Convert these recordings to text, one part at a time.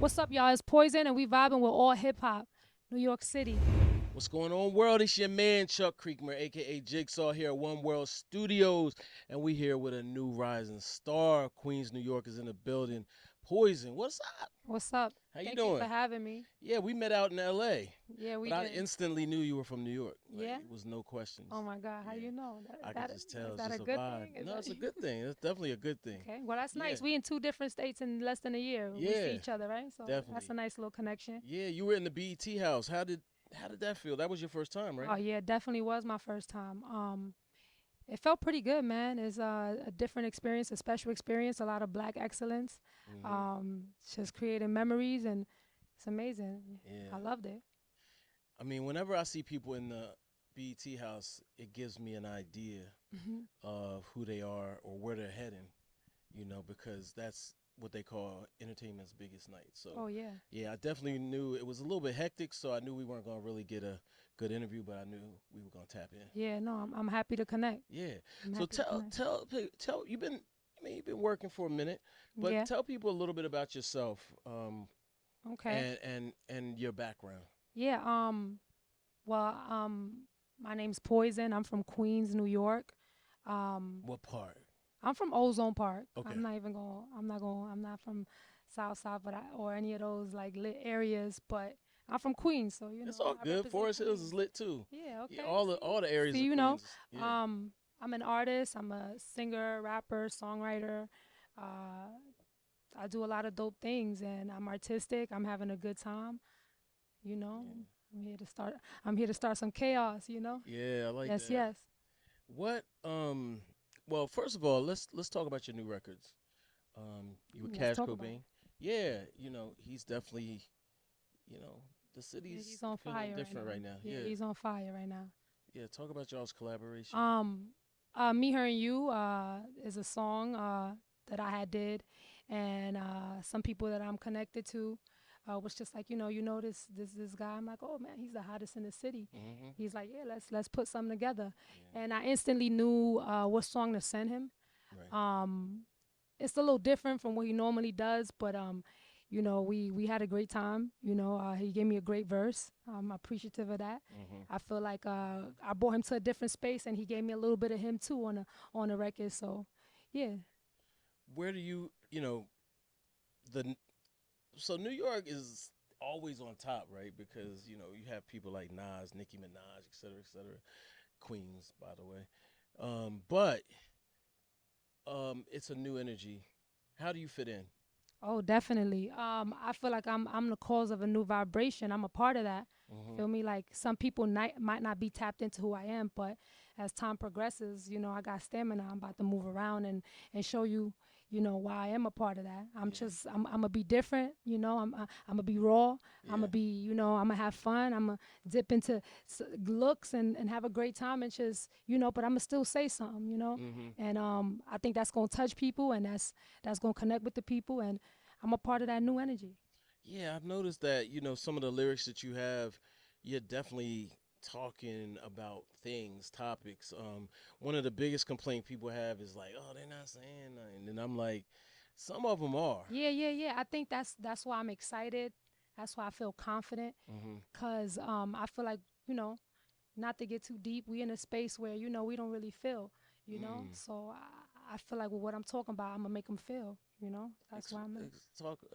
What's up, y'all? It's Poiison, and we vibing with all hip hop, New York City. What's going on, world? It's your man Chuck Creekmur, aka Jigsaw, here at One World Studios, and we here with a new rising star. Queens, New York is in the building. Poison, what's up? What's up? How you Thank you for doing? having me. Yeah, we met out in L.A., Yeah, we but I did. instantly knew you were from New York. Like Yeah. it was no questions. Oh my God, how Yeah, you know? I could That just tell. is It's that a just a good vibe. thing? Is No, that it's a good thing. It's definitely a good thing. okay? Well, that's Yeah, nice. We in two different states in less than a year. We see yeah, each other, right? So that's definitely. a nice little connection. Yeah, you were in the BET house. How did that feel? That was your first time, right? Oh yeah, definitely was my first time. It felt pretty good, man. It's a different experience, a special experience, a lot of black excellence. Hmm. Just creating memories, and it's amazing. I Yeah. loved it. I mean, whenever I see people in the BET house, it gives me an idea Hmm. of who they are or where they're heading, because that's what they call entertainment's biggest night. So, Oh yeah. yeah, I definitely knew it was a little bit hectic, so I knew we weren't going to really get a good interview, but I knew we were going to tap in. Yeah, no, I'm happy to connect. Yeah. I'm So happy to tell connect. tell you've been working for a minute, but Yeah. tell people a little bit about yourself, Okay. and your background. Yeah. Well, my name's Poison. I'm from Queens, New York. Um, What part? I'm from Ozone Park. Okay. I'm not from South Side, or any of those like lit areas. But I'm from Queens, so It's all I good. represent Forest Hills is Queens. lit too. Yeah. Yeah, Okay. all the See, areas of Queens. Yeah. um, I'm an artist. I'm a singer, rapper, songwriter. Uh, I do a lot of dope things, and I'm artistic. I'm having a good time. You know, Yeah. I'm here to start. I'm here to start some chaos. You know. Yeah, I like Yes. that. Yes. What well, first of all, let's talk about your new records. You with Let's Cash talk about it. Cobain. Yeah, he's definitely, you know, the Yeah, city's he's on feeling fire right different now. right now. Yeah, Yeah. he's on fire right now. Yeah, talk about y'all's collaboration. Um, Me, Her, and You is a song that I had did, and some people that I'm connected to was just like, this guy. I'm like, oh man, he's the hottest in the city. Mhm. He's like, yeah, let's put something together, Yeah. and I instantly knew what song to send him. Right. Um, it's a little different from what he normally does, but we had a great time. He gave me a great verse. I'm appreciative of that. Mhm. I feel like I brought him to a different space, and he gave me a little bit of him too on the record. So, yeah. Where do the so New York is always on top, right? Because, you have people like Nas, Nicki Minaj, et cetera, et cetera. Queens, by the way. But it's a new energy. How do you fit in? Oh, definitely. I feel like I'm the cause of a new vibration. I'm a part of that. Hmm. Feel me? Like some people might not be tapped into who I am, but as time progresses, I got stamina. I'm about to move around and show you, why I am a part of that. Yeah, I'm gonna be different. I'm gonna be raw. I'm yeah. gonna be, I'm gonna have fun. I'm gonna dip into looks and have a great time and just, but I'm gonna still say something. Hmm. And I think that's gonna touch people, and that's gonna connect with the people, and I'm a part of that new energy. Yeah, I've noticed that, some of the lyrics that you have, you're definitely talking about things, topics. One of the biggest complaint people have is like, oh, they're not saying nothing. And I'm like, some of them are. Yeah, yeah, yeah. I think that's why I'm excited. That's why I feel confident, Hmm. cause I feel like, you know, not to get too deep, we in a space where we don't really feel, Mm. So I feel like with what I'm talking about, I'm gonna make them feel. That's why I'm.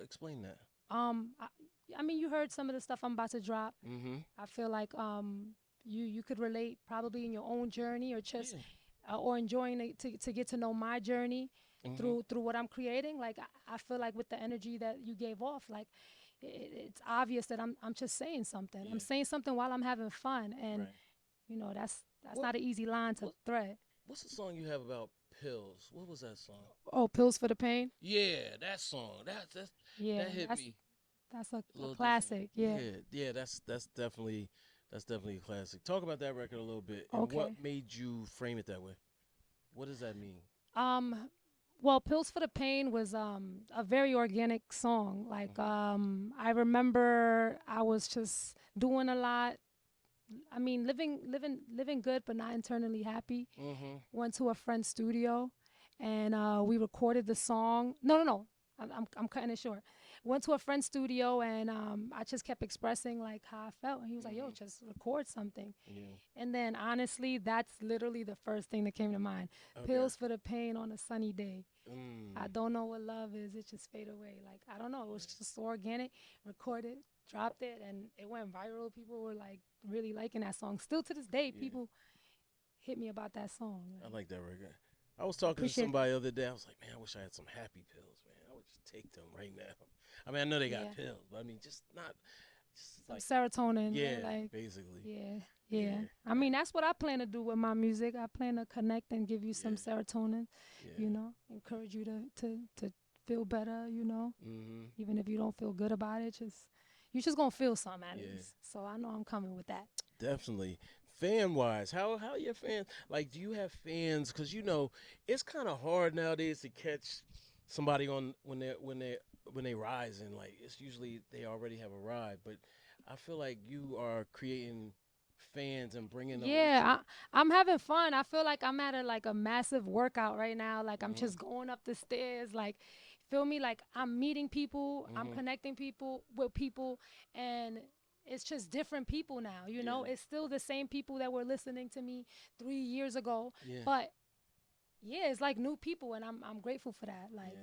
Explain that. Um, I, I mean, you heard some of the stuff I'm about to drop. Hmm. I feel like you could relate probably in your own journey, or just Yeah. or enjoying it to get to know my journey Hmm. through what I'm creating. Like I feel like with the energy that you gave off, like it's obvious that I'm just saying something. I'm Yeah. saying something while I'm having fun, and Right. that's What not an easy line to what thread. what's the song you have about pills? What was that song? Oh, pills for the pain. Yeah, that song. Yeah, That hit me that's a a little different. classic. Yeah. Yeah, yeah, that's definitely a classic. Talk about that record a little bit and what Okay. made you frame it that way. What does that mean? Um, well, Pills for the Pain was a very organic song. Like Mhm. I remember I was just doing a lot. I mean, living good, but not internally happy. Mhm. Went to a friend's studio, and we recorded the song. No, no, no. I'm cutting it short. went to a friend's studio and I just kept expressing like how I felt, and he was like, "Yo, Mm-hmm. just record something." Yeah. And then honestly, that's literally the first thing that came to mind. Okay. Pills for the pain on a sunny day. I Mm. don't know what love is. It just fade away. Like I don't know. It was just so organic. Recorded, dropped it, and it went viral. People were like really liking that song. Still to this day, Yeah. people hit me about that song. I Like, like that record. I was I talking to appreciate that. somebody the other day. I was like, man, I wish I had some happy pills, man. I would just take them right now. I mean, I know they got Yeah, pills, but I mean, just not, just some like, serotonin. yeah, Like, basically. yeah, yeah. Yeah. I mean, that's what I plan to do with my music. I plan to connect and give you Yeah. some serotonin. Yeah. Encourage you to feel better. Mm-hmm. Even if you don't feel good about it, just you're just gonna feel something at Yeah. least. So I know I'm coming with that. Definitely. Fan wise, how are your fans? Like, do you have fans? Because it's kind of hard nowadays to catch somebody on when they rising. Like, it's usually they already have arrived. But I feel like you are creating fans and bringing them with you. Yeah, I'm having fun. I feel like I'm at a massive workout right now. Like I'm Mhm. just going up the stairs. Like, feel me? Like I'm meeting people. I'm Mhm. connecting people with people, and it's just different people now. Yeah. It's still the same people that were listening to me 3 years ago, Yeah. but yeah, it's like new people, and I'm grateful for that. Like,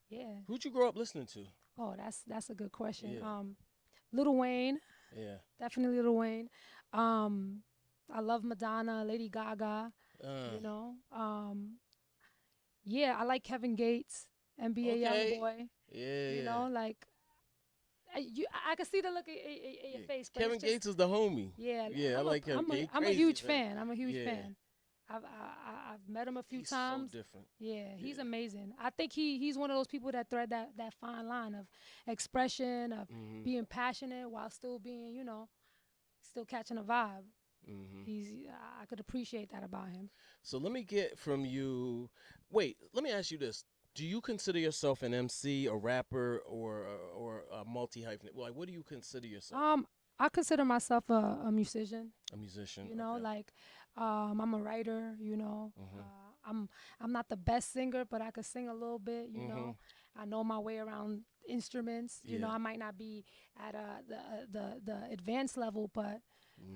Yeah. yeah. Who'd you grow up listening to? Oh, that's a good question. Yeah. Lil Wayne, Yeah. definitely Lil Wayne. Um, I love Madonna, Lady Gaga. Uh. You know, yeah, I like Kevin Gates, NBA Okay. YoungBoy. Yeah. Yeah. Like I can see the look in your Yeah. face, but it's Kevin just Gates is the homie. yeah. Yeah, I like Kevin. Yeah, he I'm a crazy, huge man. fan. I'm a huge Yeah. fan. I've met him a few He's so times. different. Yeah, he's Yeah. amazing. I think he's one of those people that thread that fine line of expression, of Mhm. being passionate while still being, still catching a vibe. Mhm. I could appreciate that about him. So let me get from you. Wait, let me ask you this: do you consider yourself an MC, a rapper, or a multi hyphenate? Like, what do you consider yourself? Um, I consider myself a musician. A musician. You know, Okay. like I'm a writer. Mhm. I'm not the best singer, but I could sing a little bit. Mhm. I know my way around instruments. Yeah. I might not be at the advanced level, but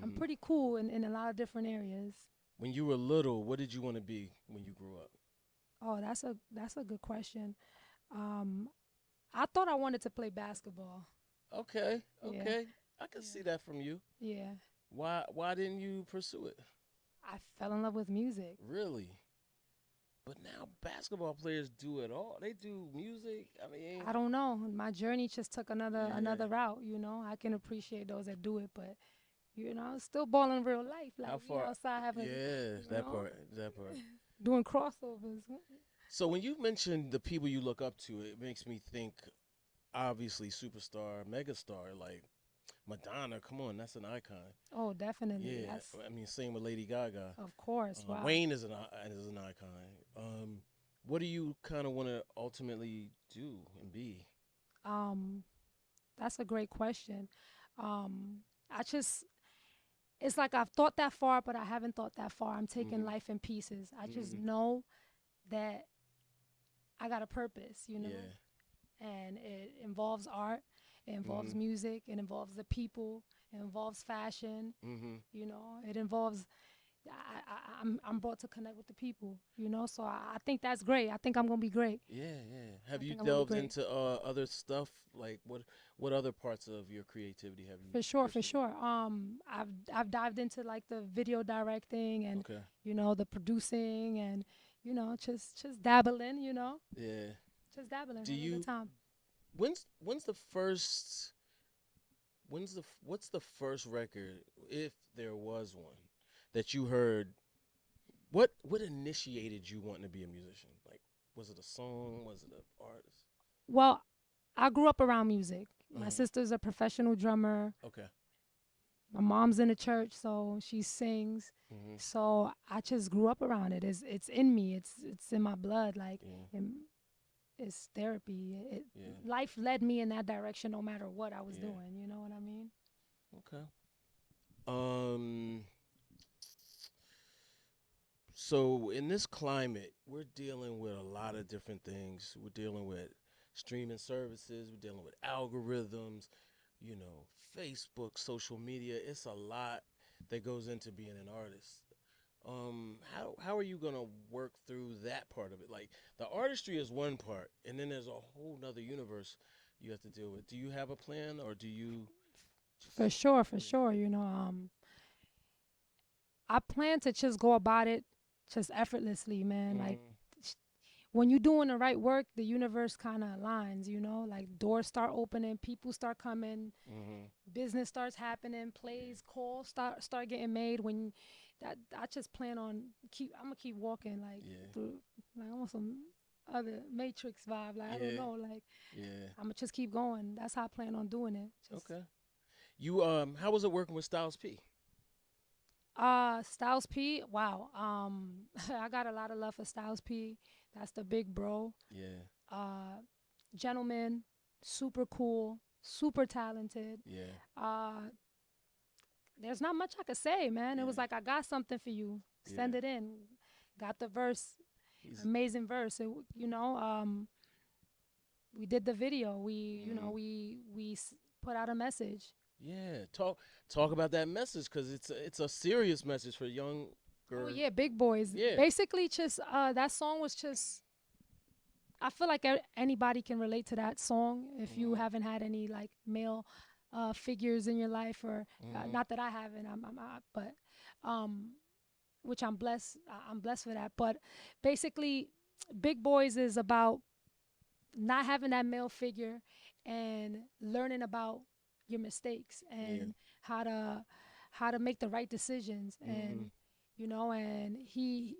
I'm Mhm. pretty cool in a lot of different areas. When you were little, what did you want to be when you grew up? Oh, that's a good question. Um, I thought I wanted to play basketball. Okay. Yeah, Okay. I can yeah, see that from you. yeah. Why didn't you pursue it? I fell in love with music. Really? But now basketball players do it all. They do music. I mean, I don't know. My journey just took yeah. another route. I can appreciate those that do it, but still balling real life. How Like we far? outside having, Yeah, you that know, part. That part. doing crossovers. So when you mentioned the people you look up to, it makes me think obviously superstar, megastar like Madonna. Come on, that's an icon. Oh, definitely. Yeah, That's I mean same with Lady Gaga. of course. Wow. Wayne is an icon. What do you kind of want to ultimately do and be? Um, that's a great question. I just it's like I've thought that far, but I haven't thought that far. I'm taking Mhm. life in pieces. I just Mhm. know that I got a purpose, Yeah. and it involves art, it involves Mhm. music, it involves the people, it involves fashion. Mhm. It involves I'm brought to connect with the people. So I think that's great. I think I'm gonna be great. Yeah, yeah. Have I you think I'm gonna be delved great into other stuff? Like what other parts of your creativity have you for sure, for pursued? sure. I've dived into like the video directing and Okay. the producing and just dabbling. Yeah. Just dabbling, Do having a good you time. when's the first what's the first record, if there was one, that you heard? What initiated you wanting to be a musician? Like, was it a song? Was it an artist? Well, I grew up around music. My Uh-huh. sister's a professional drummer. Okay. My mom's in the church, so she sings. Mhm. So I just grew up around it. It's in me. It's in my blood. Like Yeah. it's therapy. Yeah. Life led me in that direction, no matter what I was Yeah. doing. You know what I mean? Okay. Um. So in this climate, we're dealing with a lot of different things. We're dealing with streaming services. We're dealing with algorithms, Facebook, social media. It's a lot that goes into being an artist. How are you gonna work through that part of it? Like the artistry is one part, and then there's a whole nother universe you have to deal with. Do you have a plan, or do you just? For sure, for Yeah. sure. I plan to just go about it just effortlessly, man. Like Mm-hmm. sh- when you're doing the right work, the universe kind of aligns, like doors start opening, people start coming, Mm-hmm. business starts happening, plays, calls start getting made. When that I just plan on I'm gonna keep walking like Yeah. through, like I want some other Matrix vibe. Like I don't Yeah. know, like Yeah. I'm gonna just keep going. That's how I plan on doing it. Just Okay. You how was it working with Styles P? Styles P. Wow. I got a lot of love for Styles P. That's the big bro. Yeah. Uh, Gentleman, super cool, super talented. Yeah. Uh, there's not much I could say, man. It was Yeah. like I got something for you. Yeah. Send it in. Got the verse, He's amazing verse. We did the video. mhm. Put out a message. Yeah. Talk about that message because it's a serious message for Oh younger. yeah, big boys. Yeah. Basically, just that song was just. I feel like anybody can relate to that song if you Mhm. haven't had any like male figures in your life, or Mhm. not that I haven't. But um, which I'm blessed. I'm blessed for that. But basically, Big Boys is about not having that male figure and learning about your mistakes Yeah. and how to make the right decisions. Mhm. And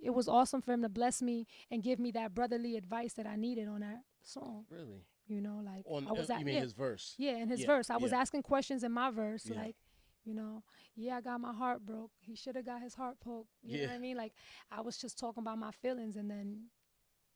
it was awesome for him to bless me and give me that brotherly advice that I needed on that song. Really. Like On I was at you mean yeah, his verse? yeah, in his Yeah. verse I was Yeah. asking questions in my verse, Yeah. like, you know yeah, I got my heart broke, he should have got his heart poked, you know Yeah. what I mean? Like I was just talking about my feelings, and then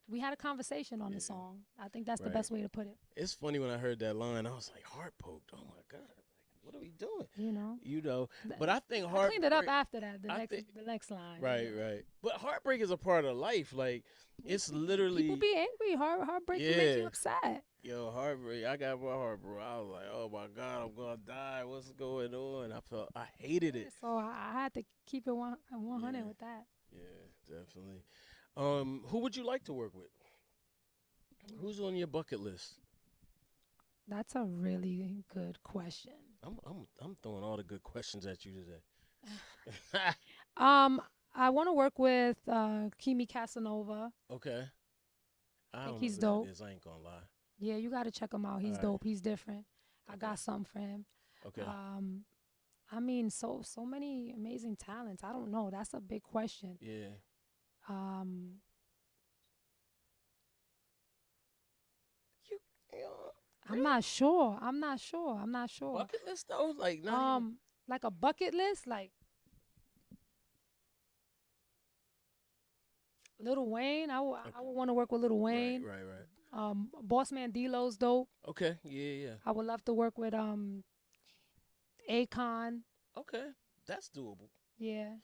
we had a conversation on the Yeah. song. I think that's the Right. best way to put it. It's funny when I heard that line, I was like, heart poked. Oh my God. Like, what are we doing? You know, You know, Th- but I think I cleaned it up heartbreak. after that. The I next, think the next line. right, right. But heartbreak is a part of life. Like it's People literally be angry. Heartbreak can make you yeah. upset. Yo, heartbreak. I got my heart broke. I was like, oh my God, I'm gonna die. What's going on? I hated Yeah, it. so I had to keep it 100 Yeah, with that. yeah, definitely. Who would you like to work with? Who's on your bucket list? That's a really good question. I'm throwing all the good questions at you today. Um, I want to work with Kimi Casanova. Okay. I I think don't know he's who that dope. is. I ain't gonna lie. Yeah, you got to check him out. All He's right. dope. He's different. I Okay. got something for him. Okay. Um, I mean, so many amazing talents. I don't know. That's a big question. Yeah. Um, You, you know, I'm really? not sure. I'm not sure. I'm not sure. Bucket list though? Like not even. Um, like a bucket list, like Lil Wayne. I Okay. would want to work with Lil Right. Wayne. Right. Right. Boss Man D-Lo's dope. Okay. Yeah. Yeah. I would love to work with Akon. Okay. That's doable. Yeah.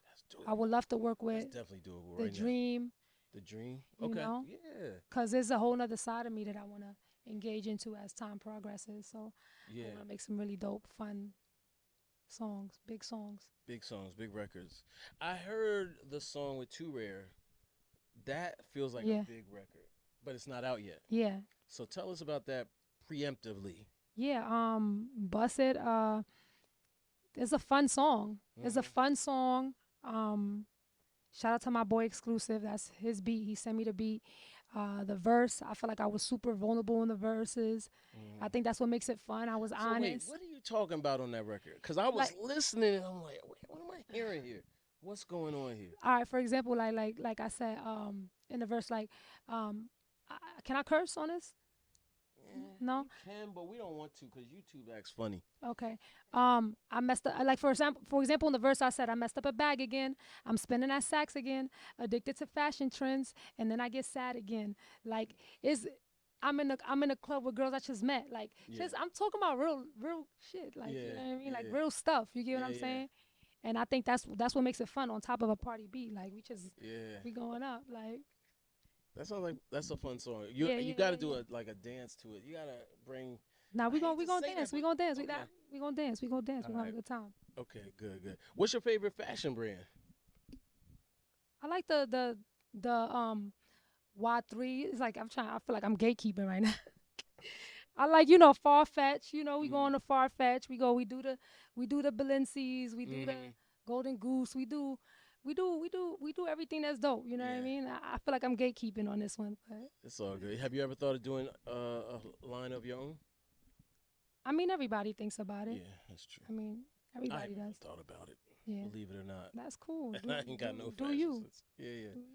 That's I would doable. love to work That's with definitely doable The right now. Dream, The dream. you Okay. know, Yeah. because there's a whole nother side of me that I want to engage into as time progresses. So I want Yeah. to make some really dope, fun songs, big songs. Big songs, big records. I heard the song with Too Rare. That feels like a Yeah. big record, but it's not out yet. Yeah. So tell us about that preemptively. Yeah. Bust It. It's a fun song. It's a Mm-hmm. fun song. Um, Shout out to my boy Exclusive. That's his beat. He sent me the beat. The verse, I feel like I was super vulnerable in the verses. I Mm. think that's what makes it fun. I was So wait, honest. what are you talking about on that record? Because I was Like, listening and I'm like, wait, what am I hearing here? What's going on here? all right, for example, like I said, in the verse, like, can I curse on this? You No. can, but we don't want to because YouTube acts funny. Okay. I messed up. Like for example, in the verse I said I messed up a bag again. I'm spinning that sax again. Addicted to fashion trends, and then I get sad again. Like is I'm in a club with girls I just met. Like Yeah, just I'm talking about real shit. Like you yeah, know what I mean? Like yeah, real stuff. You get what yeah, I'm yeah, saying? And I think that's what makes it fun. On top of a party beat, like yeah. we going up. Like That sounds like that's a fun song. You Yeah, you yeah, got to yeah, do yeah. a like a dance to it. You gotta bring. Now I hate we to gonna say that, dance. We but gonna dance. okay, We gonna dance. We gonna dance. all We gonna have right, a good time. okay, good, good. What's your favorite fashion brand? I like the Y3. It's like I'm trying. I feel like I'm gatekeeping right now. I like far fetch. We go Mm-hmm. on the far fetch. We do the Balenci's. We do the Mm-hmm. Golden Goose. We do everything that's dope. You know what I Yeah, mean? I feel like I'm gatekeeping on this one, but it's all good. Have you ever thought of doing a line of your own? I mean everybody thinks about it. Yeah, that's true. I mean I everybody haven't even does. thought about it, Yeah, believe it or not. that's cool. And I ain't got no Do fashion you? sense. Yeah, yeah. Do you?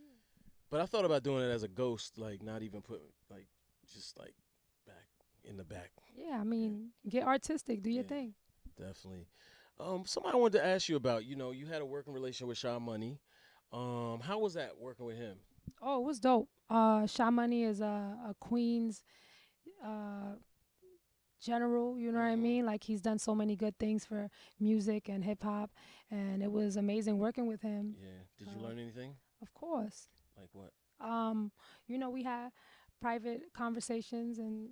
But I thought about doing it as a ghost, like not even put like just like back in the back. Yeah, I Yeah, mean get artistic. Do your yeah, thing. definitely. Somebody I wanted to ask you about. You had a working relation with Sha Money. How was that working with him? Oh, it was dope. Sha Money is a Queens uh general, you know what I Mm-hmm. mean? Like he's done so many good things for music and hip hop, and it was amazing working with him. Yeah. Did you Uh, learn anything? of course. Like what? Um, we had private conversations, and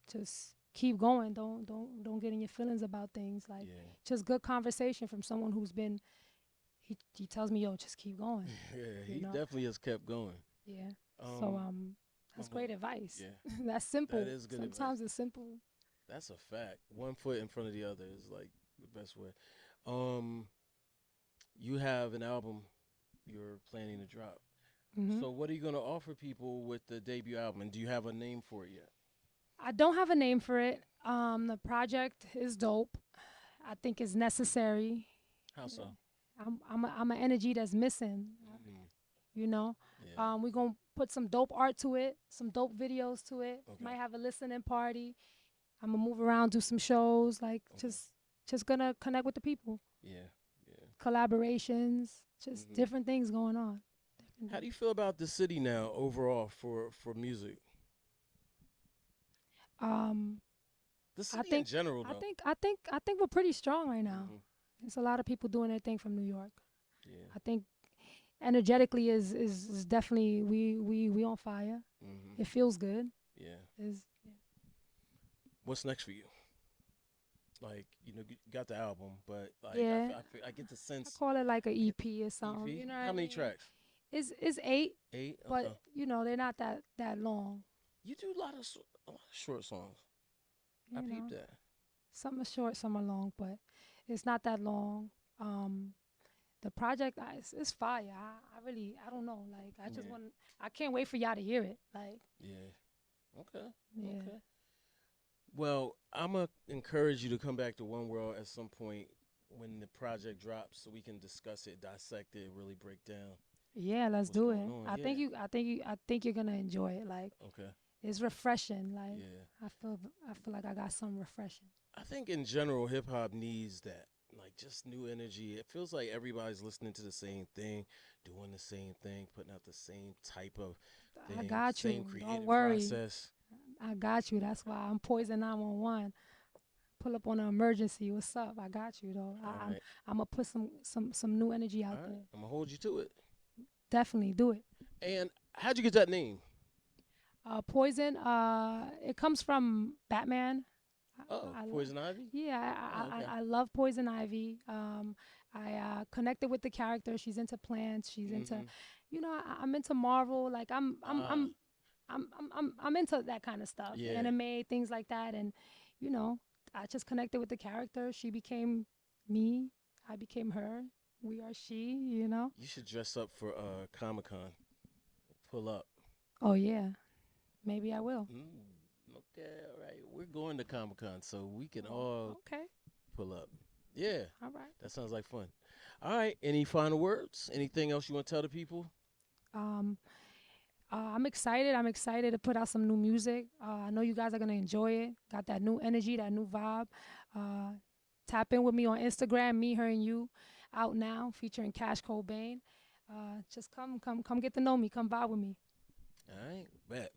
just keep going. Don't get in your feelings about things. Like Yeah. just good conversation from someone who's been. He tells me, yo, just keep going. Yeah. You He know. definitely has kept going. Yeah. So Um. that's Go great ahead. advice. Yeah. That's That simple. is good advice. Sometimes it's simple. That's a fact. One foot in front of the other is like the best way. Um. You have an album you're planning to drop. Hmm. So what are you gonna offer people with the debut album? And do you have a name for it yet? I don't have a name for it. The project is dope. I think it's necessary. How so? I'm an energy that's missing. Mm, You know, yeah. we're gonna put some dope art to it, some dope videos to it. Okay. Might have a listening party. I'm gonna move around, do some shows. Like Okay. just gonna connect with the people. Yeah. Yeah. Collaborations, just Hmm. different things going on. Different How do things. you feel about the city now overall for music? Um, The I city in think general, I though. think I think I think we're pretty strong right now. Hmm. There's a lot of people doing their thing from New York. Yeah. I think energetically is definitely we on fire. Hmm. It feels good. Yeah. Is What's next for you? Like you got the album, but like yeah. I get the I sense. call it like a EP or something. EP. You know How what I many mean? tracks? It's eight, Eight. Okay. but they're not that long. You do a lot of short songs. I You peeped know, that. some are short, some are long, but it's not that long. Um, the project it's fire. I really I don't know. Like Yeah. I can't wait for y'all to hear it. Like Yeah. Okay. yeah. Okay. Well, I'm gonna encourage you to come back to One World at some point when the project drops, so we can discuss it, dissect it, really break down Yeah, let's what's do going it. on. Yeah. I think you're gonna enjoy it. Like Okay. it's refreshing. Like Yeah. I feel like I got something refreshing. I think in general, hip hop needs that, like just new energy. It feels like everybody's listening to the same thing, doing the same thing, putting out the same type of I thing, got same you. Don't creative worry. process. I got you. That's why I'm Poison 911. Pull up on an emergency. What's up? I got you though. All right. I'm gonna put some new energy All out right. there. I'm gonna hold you to it. Definitely do it. And how'd you get that name? Poison. It comes from Batman. Oh, I, I lo- Poison Ivy. yeah, Oh, okay. I love Poison Ivy. I connected with the character. She's into plants. She's into, Mm-hmm. I'm into Marvel. Like Ah, I'm into that kind of stuff, yeah. anime, things like that. And you know, I just connected with the character. She became me. I became her. We are she. You know. You should dress up for Comic Con. Pull up. Oh yeah, maybe I will. Okay, all right. We're going to Comic Con, so we can Oh, all okay. pull up. Yeah, All right. that sounds like fun. All right. Any final words? Anything else you want to tell the people? Um, I'm excited. I'm excited to put out some new music. I know you guys are gonna enjoy it. Got that new energy, that new vibe. Uh, tap in with me on Instagram, me, her, and you, out now, featuring Cash Cobain. Just come get to know me. Come vibe with me. All right. Bet.